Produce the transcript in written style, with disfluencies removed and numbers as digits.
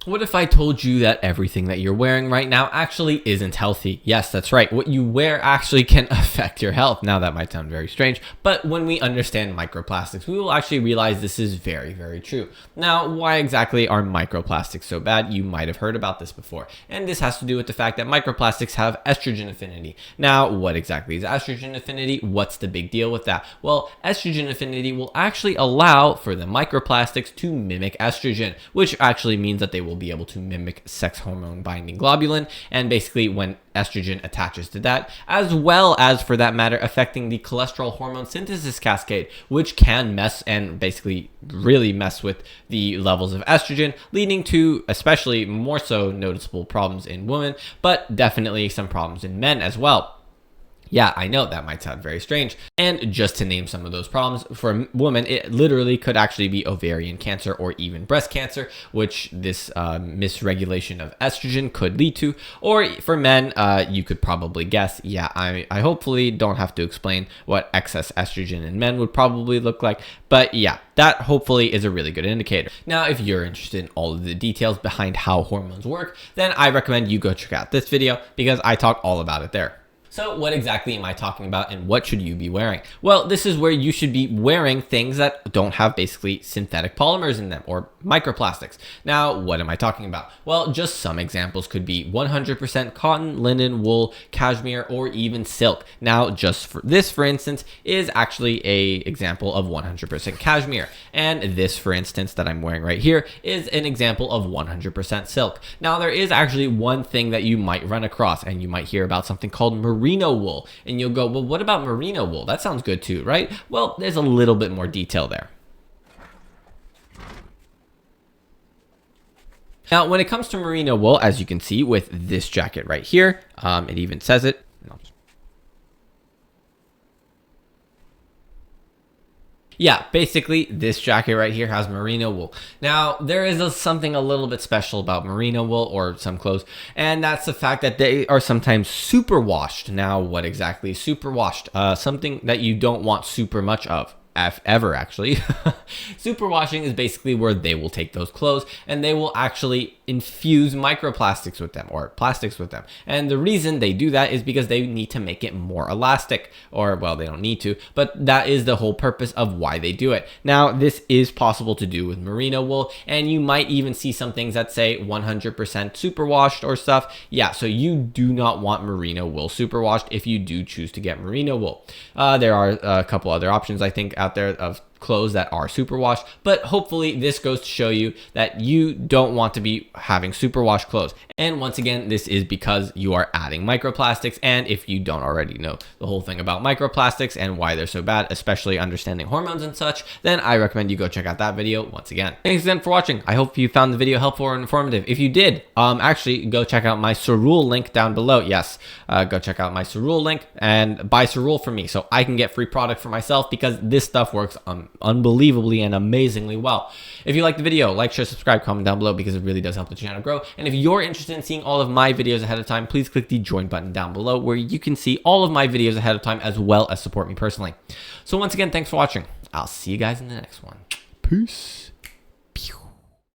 What if I told you that everything that you're wearing right now actually isn't healthy? Yes, that's right. What you wear actually can affect your health. Now that might sound very strange, but when we understand microplastics, we will actually realize this is very, very true. Now, why exactly are microplastics so bad? You might have heard about this before. And this has to do with the fact that microplastics have estrogen affinity. Now, what exactly is estrogen affinity? What's the big deal with that? Well, estrogen affinity will actually allow for the microplastics to mimic estrogen, which actually means that they will be able to mimic sex hormone binding globulin, and basically when estrogen attaches to that, as well as for that matter affecting the cholesterol hormone synthesis cascade, which can mess and basically really mess with the levels of estrogen, leading to especially more so noticeable problems in women, but definitely some problems in men as well. Yeah, I know that might sound very strange. And just to name some of those problems, for women, it literally could actually be ovarian cancer or even breast cancer, which this misregulation of estrogen could lead to. Or for men, you could probably guess. Yeah, I hopefully don't have to explain what excess estrogen in men would probably look like. But yeah, that hopefully is a really good indicator. Now, if you're interested in all of the details behind how hormones work, then I recommend you go check out this video because I talk all about it there. So what exactly am I talking about and what should you be wearing? Well, this is where you should be wearing things that don't have basically synthetic polymers in them or microplastics. Now, what am I talking about? Well, just some examples could be 100% cotton, linen, wool, cashmere, or even silk. Now, just for this, for instance, is actually a example of 100% cashmere. And this, for instance, that I'm wearing right here is an example of 100% silk. Now, there is actually one thing that you might run across, and you might hear about something called merino wool, and you'll go, well, what about merino wool? That sounds good too, right? Well, there's a little bit more detail there. Now, when it comes to merino wool, as you can see with this jacket right here, it even says it. Yeah, basically this jacket right here has merino wool. Now, there is something a little bit special about merino wool or some clothes, and that's the fact that they are sometimes superwashed. Now, what exactly is superwashed? Something that you don't want super much of. Ever actually. Superwashing is basically where they will take those clothes and they will actually infuse microplastics with them or plastics with them. And the reason they do that is because they need to make it more elastic, or well, they don't need to, but that is the whole purpose of why they do it. Now, this is possible to do with merino wool, and you might even see some things that say 100% superwashed or stuff. Yeah, so you do not want merino wool superwashed if you do choose to get merino wool. There are a couple other options, I think, out there of clothes that are superwashed, but hopefully this goes to show you that you don't want to be having superwashed clothes. And once again, this is because you are adding microplastics, and if you don't already know the whole thing about microplastics and why they're so bad, especially understanding hormones and such, then I recommend you go check out that video once again. Thanks again for watching. I hope you found the video helpful or informative. If you did, actually go check out my Cerule link down below. Yes, go check out my Cerule link and buy Cerule from me so I can get free product for myself, because this stuff works unbelievably and amazingly well. If you like the video, like, share, subscribe, comment down below, because it really does help the channel grow. And if you're interested in seeing all of my videos ahead of time, please click the join button down below where you can see all of my videos ahead of time as well as support me personally. So once again, thanks for watching. I'll see you guys in the next one. Peace.